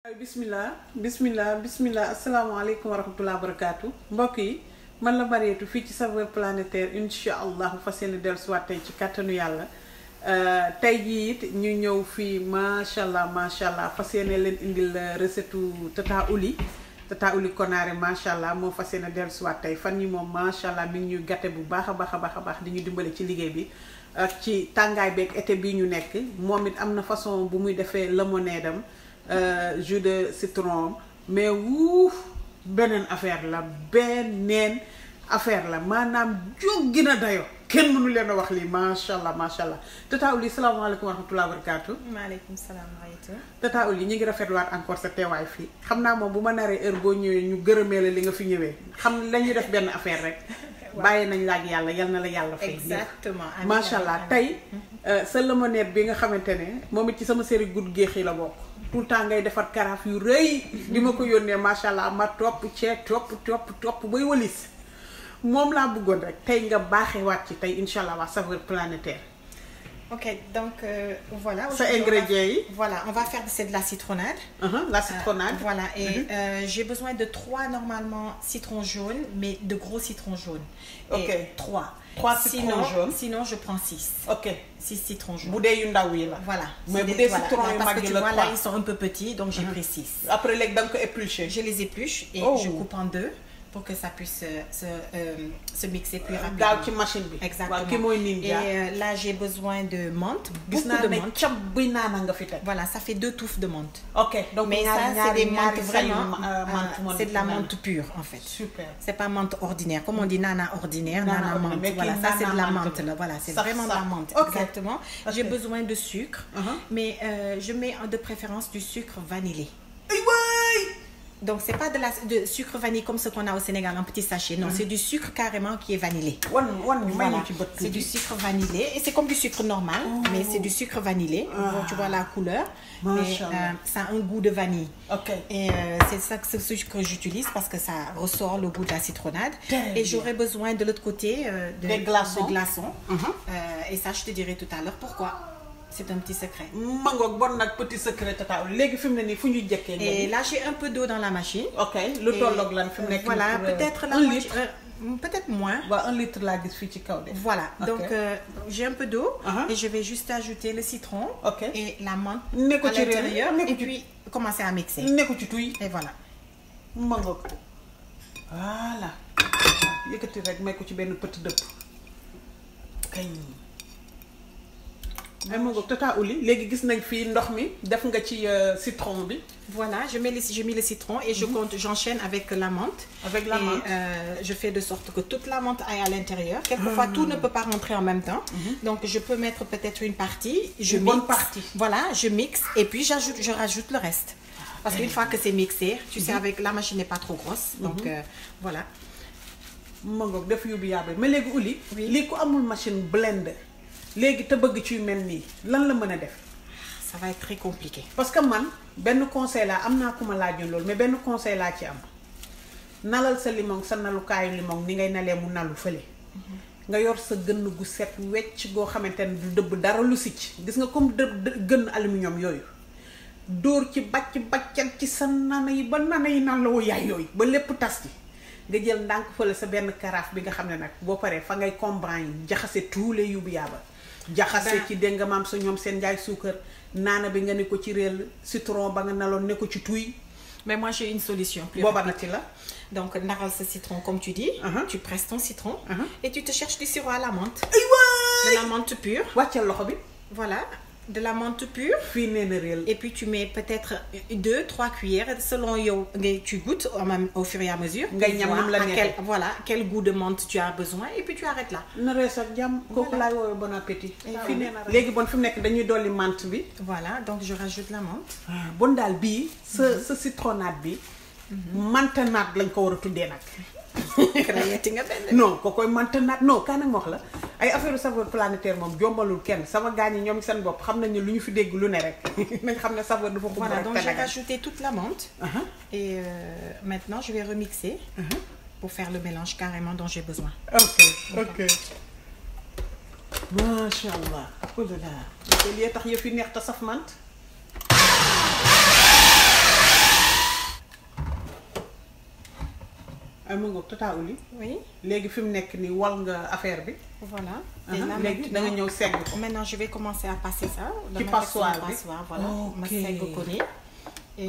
bismillah asalaamaaleykum wa rahmatulah barakaatu mbokk yi man la Marietou fii ci Saveurs Planétaires incha allah fas yéene dellusiwaat tey ci kàttanu yàlla tey jii it ñu ñëw fii macha allah fas yéene leen indil recette Tata Ouli Konaré macha allah moo fas yéene dellusiwaat tey fan yi moom macha allah mi ngi ñuy gàtte bu baax a baax di ñu dimbale ci liggéey bi ak ci tàngaay beeg été bii ñu nekk moom it am na façon bu muy defee lemonade am jus de citron mais wuuf beneen affaire la maanaam jóggi na dayo kenn mënu leen a wax lii macha allah Tata Ouli salaamaaleykum wa rahmatulah wa barakaatu. maaleykum salaam Marietou. Tata Ouli ñu ngi rafetluwaat encore sa teewaay fii xam naa moom bu ma naree heure boo ñëwee ñu gërëmee la li nga fi ñëwee xam lañuy def benn affaire rek. bàyyi nañ la ak yàlla yal na la yàlla fay. exactement macha allah tey sa lemonade bi nga xamante ne moom it ci sama série Good Géex yi la bokk. tout le temps ngay defar karaaf yu rëy di ma ko yónnee macha allah ma topp topp bay walis moom laa bëggoon rek tey nga baaxee waat ci tey incha allah waa Saveurs Planétaires. Ok, donc voilà. Ça ingrédients. Voilà, on va faire c'est de la citronnade. La citronnade. Voilà, et j'ai besoin de 3 normalement citrons jaunes, mais de gros citrons jaunes. Ok. Et 3. 3 citrons jaunes. Sinon, je prends 6. Ok. 6 citrons jaunes. Boudé yundaoui là. Voilà. Mais boudé citrons voilà, parce que tu vois là, ils sont un peu petits, donc j'ai pris 6. Après, les dents épluchées. Je les épluche et je coupe en 2. Pour que ça puisse se mixer plus rapidement. Exactement. Et là, j'ai besoin de menthe. Beaucoup de menthe. Voilà, ça fait 2 touffes de menthe. Ok. Donc, mais ça, c'est des menthes vraiment... c'est de la menthe pure, en fait. Super. C'est pas menthe ordinaire. Comme on dit nana ordinaire, nana menthe. Voilà, ça, c'est de la menthe. Là. Voilà, c'est vraiment de la menthe. Exactement. J'ai besoin de sucre. Mais je mets de préférence du sucre vanillé. Donc, c'est pas de sucre vanillé comme ce qu'on a au Sénégal, un petit sachet. Non, c'est du sucre carrément qui est vanillé. Voilà. C'est du sucre vanillé. Et c'est comme du sucre normal, mais c'est du sucre vanillé. Donc, tu vois la couleur. Mais ça a un goût de vanille. Ok. Et c'est ça que ce sucre que j'utilise parce que ça ressort le goût de la citronnade. Et j'aurais besoin de l'autre côté des glaçons. Et ça, je te dirai tout à l'heure pourquoi. C'est un petit secret. Petit secret Tata Ouli. Et là, j'ai un peu d'eau dans la machine. Ok. Voilà, peut-être la moitié. Peut-être moins. 1 litre Voilà, donc j'ai un peu d'eau et je vais juste ajouter le citron et la menthe à l'intérieur et puis commencer à mixer. Et voilà. Voilà. Tata Ouli, citron bi. Voilà, j'ai mis le citron et j'enchaîne avec la menthe. Avec la menthe. Je fais de sorte que toute la menthe aille à l'intérieur. Quelquefois, tout ne peut pas rentrer en même temps. Donc, je peux mettre peut-être une partie. Une bonne partie. Voilà, je mixe et puis je rajoute le reste. Parce qu'une fois que c'est mixé, tu sais, avec la machine n'est pas trop grosse. Donc, voilà. Mais les Ouli, les machine blender. Léegi te bëgg ci mel nii lan la mën a def. Ça va être très compliqué. Parce que man benn conseil laa am naa ku ma laajoon loolu mais benn conseil laa ci am nalal sa limon sa nalukaayu limon ni ngay nalee mu nalu fële. nga yor sa gën gu set wecc goo xamante ne du dëbb dara lu sicc gis nga comme gën aluminium yooyu dóor ci baccal ci sa nana yi ba nana yi naan la woo yaay yooyu ba lépp tas ci nga jël ndànk fële sa benn carafe bi nga xam ne nag boo paree fa ngay combran yi jaxase tous les yubu yaaba jaxase ci dégg nga maam sa ñoom seen njaay suukar naana bi nga ne ko ci réel citron ba nga naloon ne ko ci tuy. Mais moi j'ai une solution plus rapide. Donc naral ce citron comme tu dis, tu presses ton citron et tu te cherches du sirop à la menthe. De la menthe pure. Voilà, de la menthe pure. Et puis tu mets peut-être 2-3 cuillères selon tu goûtes au fur et à mesure. Voilà, quel goût de menthe tu as besoin et puis tu arrêtes là. Bon appétit. Voilà, donc je rajoute la menthe. Bon dal bi ce citronnade bi mantanade lañ ko wara tuddé nak. Non kokoy mantanade non kan ak wax la ay affaire Saveurs Planétaires mom jombalul kenn sama gañi ñom seen bop xam nañ ne luñu fi dégg lu ne rek nañ xam ne saveur dafa ko. Voilà, donc j'ai rajouté toute la menthe. Et maintenant je vais remixer pour faire le mélange carrément dont j'ai besoin. Ok. Masha'Allah. Oh là là. Li tax yëf yi neex ta saf menthe. ay mu ngoog Tata Ouli. Oui. léegi fi mu nekk nii wal nga affaire bi. Voilà. Et là léegi da nga ñëw segg ko. maintenant je vais commencer à passer ça. ci passoire bi voilà. ma segg ko nii. Et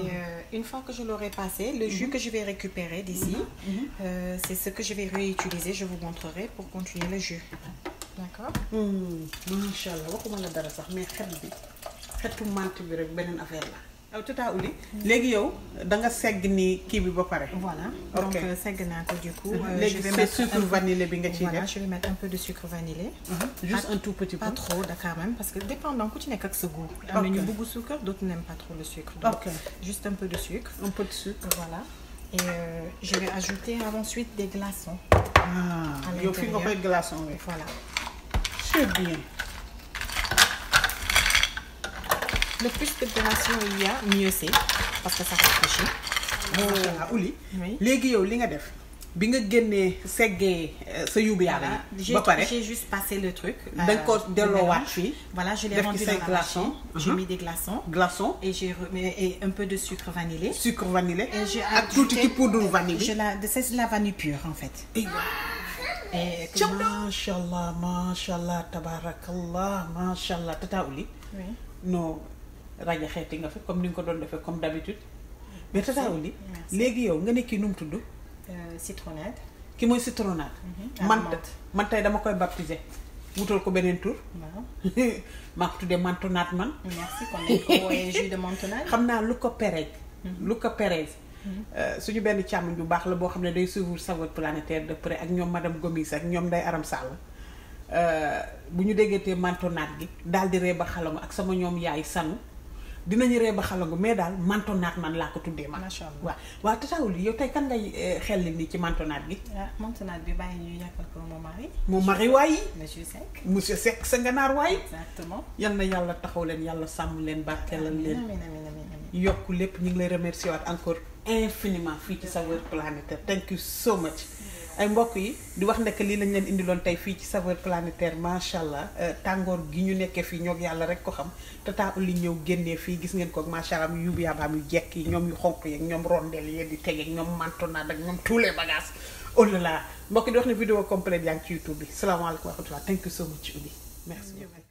une fois que je l'aurai passé, le jus que je vais récupérer d'ici, c'est ce que je vais réutiliser. Je vous montrerai pour continuer le jus. D'accord. Machallah waxuma la dara sax mais xet bi xetu menthe bi rek beneen affaire la. aw Tata Ouli léegi yow da nga segg ni kii bi ba pare. Voilà. Donc segg naa ko du coup. léegi c'est sucre vanillé bi nga ciy def. Voilà, je vais mettre un peu de sucre vanillé. Juste un tout petit peu. Pas trop quand même parce que dépendant ku ci nekk ak sa goût. am na ñu bëgg sucre, d'autres n'aiment pas trop le sucre. Donc juste un peu de sucre. Un peu de sucre. Voilà. Et je vais ajouter ensuite des glaçons. yow fi nga koy glaçon oui. Voilà. C'est bien. Le plus de glaçons il y a, mieux c'est parce que ça rafraîchit. Tata Ouli. Oui. léegi yow li nga def bi nga génnee seggee sa yuubu yàlla yi ba pare j'ai juste passé le truc. da nga ko delloowaat fii. Voilà, je l'ai rendu dans la machine. J'ai mis des glaçons. Glaçons. Et j'ai et un peu de sucre vanillé. Sucre vanillé. Et j'ai ak tuuti ci poudre vanille. C'est de la vanille pure en fait. Et machallah machallah tabarakallah machallah Tata Ouli. Oui. non rajo xeeti nga fi comme ni nga ko doon defee comme d'habitude. mais Tata Ouli léegi yow nga ne kii nu mu tudd. Citronnade. ki mooy citronnade. man tey dama koy baptiser. wutal ko beneen tur. waaw. maa ko tuddee mentonnade man. merci kon nañu ko woowee jus de mentonnade. xam naa lu ko Perez. lu ko Perez. suñu benn càmmiñ bu baax la boo xam ne day suivre Saveurs Planétaires de près ak ñoom madame Gomis ak ñoom Ndeye Aram Sall. bu ñu déggatee mentonnade gi daal di ree ba xalangu ak sama ñoom yaay sanu dinañu ree ba xalangu mais daal mentonnade man laa ko tuddee man. macha allah waaw Tata Ouli yow tey kan ngay xel nii ci mentonnade gi. mentonnade bi bàyyi ñu yàkkal ko mon mari. mon mari waay. monsieur Seck. monsieur Seck sa nganaar waay. exactement. yal na yàlla taxaw leen yàlla sàmm leen barkeelal leen. amiin. yokk lépp ñu ngi lay remercier waat encore infiniment fii ci Saveurs Planétaires thank you so much. ay mbokk yi di wax nekk lii lañ leen indiloon tey fii ci Saveurs Planétaires macha allah tàngoor gi ñu nekkee fii ñoo yàlla rek ko xam Tata Ouli ñëw génnee fii gis ngeen ko macha allah mu yóbbu yaabaam yu jekk yi ñoom yu xonq yeeg ñoom rondel yi di tege ñoom mentonnade ak ñoom tous les bagages oh là là mbokk yi di wax ne vidéo complète yaa ngi ci YouTube bi salaamaaleykum wa rahmatulah thank you so much Ouli merci.